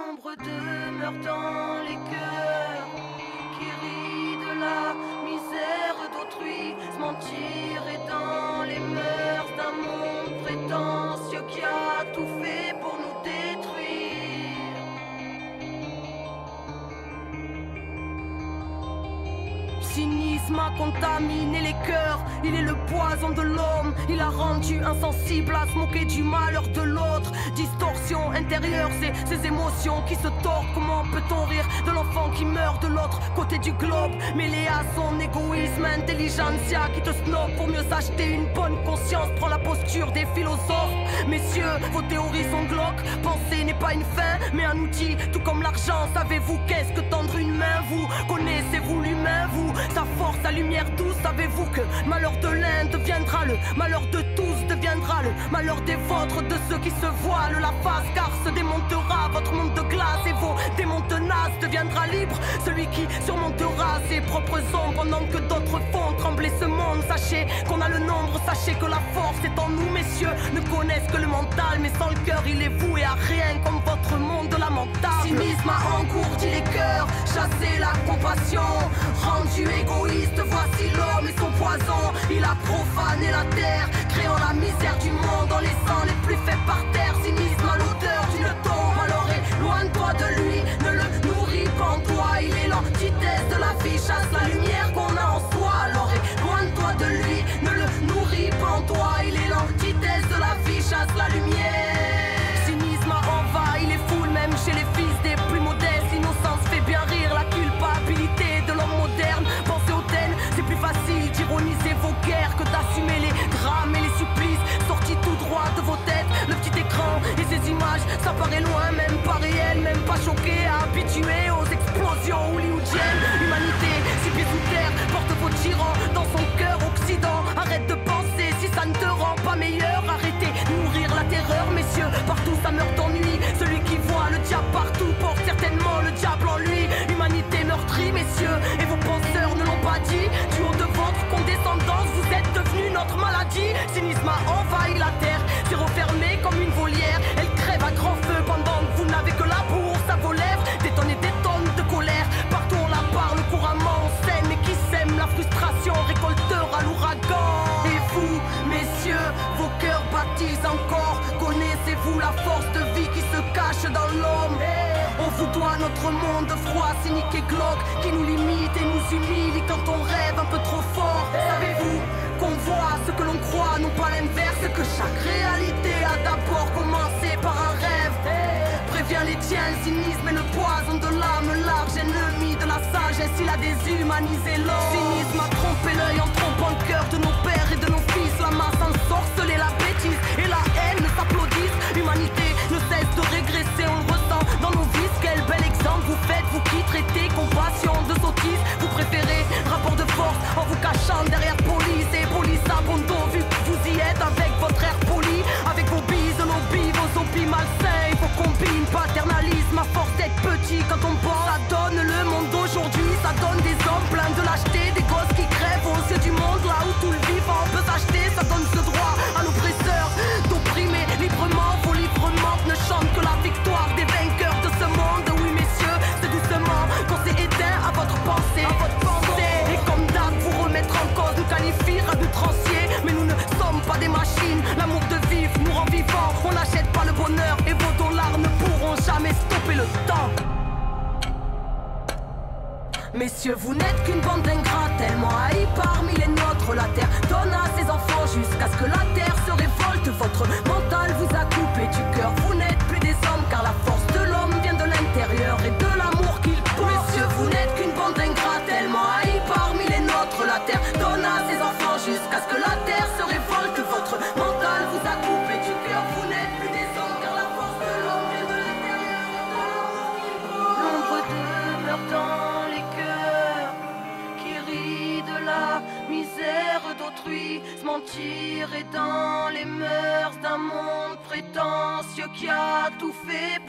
L'ombre demeure dans les cœurs qui rient de la misère d'autrui. Se mentir est dans les mœurs d'un monde prétentieux qui a tout fait pour nous détruire. Cynisme a contaminé les cœurs, il est le poison de l'homme. Il a rendu insensible à se moquer du malheur de l'autre. Distorsion intérieure, c'est ces émotions qui se tordent. Comment peut-on rire de l'enfant qui meurt de l'autre côté du globe? Mêlé à son égoïsme, intelligentsia qui te snob pour mieux s'acheter une bonne conscience. Prends la posture des philosophes. Messieurs, vos théories sont glauques. Penser n'est pas une fin, mais un outil, tout comme l'argent. Savez-vous qu'est-ce que tendre une main? Vous connaissez-vous l'humain? Vous, sa force, sa lumière douce. Savez-vous que le malheur de l'un deviendra le malheur de tous, deviendra le malheur des vôtres, de ceux qui se voilent la face, car se démontera votre monde de glace et vos démons tenaces. Deviendra libre celui qui surmontera ses propres ombres pendant que d'autres font trembler ce monde. Sachez qu'on a le nombre, sachez que la force est en nous. Messieurs ne connaissent que le mental, mais sans le cœur il est voué à rien comme votre monde lamentable. Cynisme a engourdi les cœurs, chassé la compassion, rendu égoïste. Voici l'homme et son poison. Il a profané la terre, créant la misère du monde en laissant les plus faibles par terre. Cynisme à l'odeur d'une tombe, alors éloigne-toi de lui, ne le nourris pas en toi. Il est l'antithèse de la vie, chasse la lumière qu'on a en soi. Alors éloigne-toi de lui, ne le nourris pas en toi. Il est l'antithèse de la vie, chasse la lumière. Cynisme a envahi les foules, même chez les fils des plus modestes. L'innocence fait bien rire la culpabilité de l'homme moderne. Pensez aux haines, c'est plus facile d'ironiser vos guerres que d'assumer les drames et les supplices sortis tout droit de vos têtes. Le petit écran et ces images, ça paraît loin, même pas réel, même pas choqué, habitué aux explosions hollywoodiennes. Humanité, six pieds sous terre, porte vos tyrans dans son cœur occident. Arrête de penser si ça ne te rend pas meilleur. Arrêtez de nourrir la terreur, messieurs, partout ça meurt d'ennui. Celui qui voit le diable partout porte certainement le diable en lui. Humanité meurtrie, messieurs, et vos penseurs ne l'ont pas dit. Du haut de votre condescendance, vous êtes devenus notre maladie. Cynisme a envahi la terre, s'est refermé comme une volière. Elle crève à grand feu pendant que vous n'avez que la bourse à vos lèvres. Des tonnes et des tonnes de colère, partout on la parle couramment. On sème et qui sème la frustration, récolteur à l'ouragan. Et vous, messieurs, vos cœurs baptisent encore. Connaissez-vous la force de vie qui se cache dans l'homme? On vous doit notre monde froid, cynique et glauque, qui nous limite et nous humilie quand on rêve un peu trop fort. Savez-vous qu'on voit ce que l'on croit, non pas l'inverse, que chaque réalité a d'abord commencé par un rêve. Préviens les tiens, le cynisme est le poison de l'âme, large ennemi de la sagesse, il a déshumanisé l'homme. Cynisme a trompé l'œil en trompant le cœur de nos pères et de nos fils. La masse ensorcelée, la bêtise et la haine s'applaudissent. L'humanité ne cesse de régresser, on le ressent dans nos vies. Quel bel exemple vous faites, vous qui traitez compassion de sottise. Vous préférez rapport de force en vous cachant derrière police et police à bon dos, vu que vous y êtes avec votre air poli, avec vos bises, lobbies, vos opis malsains, vos combines, paternalisme à force d'être petit quand on pense. Ça donne le monde d'aujourd'hui, ça donne des hommes pleins de lâcheté, des gosses qui crèvent aux yeux du monde, là où tout le vivant peut s'acheter. Ça donne ce droit à l'oppresseur d'opprimer librement. Vos livres mentent, ne chantent que la victoire des vainqueurs de ce monde. Oui messieurs, c'est doucement qu'on s'est éteint à votre pensée, Et comme d'hab, vous remettre en cause nous qualifier à outrancier. Mais nous ne sommes pas des machines, l'amour de vivre nous rend vivants. On n'achète pas le bonheur et vos dollars ne pourront jamais stopper le temps. Messieurs, vous n'êtes qu'une bande d'ingrats, tellement haïs parmi les nôtres. La terre donne à ses enfants jusqu'à ce que la terre se révolte. Votre mental vous a coupé du cœur, vous n'êtes plus des hommes, car la force de l'homme vient de l'intérieur et de l'amour qu'il porte. Messieurs, vous n'êtes qu'une bande d'ingrats, tellement haïs parmi les nôtres. La terre donne à ses enfants jusqu'à ce que la terre se révolte. Votre mental vous a coupé du cœur, vous n'êtes plus des hommes, car la force de l'homme vient de l'intérieur et de l'amour qu'il porte. L'ombre demeure dans les cœurs qui rit de la misère d'autrui. Se mentir est dans les mœurs d'un monde prétentieux qui a tout fait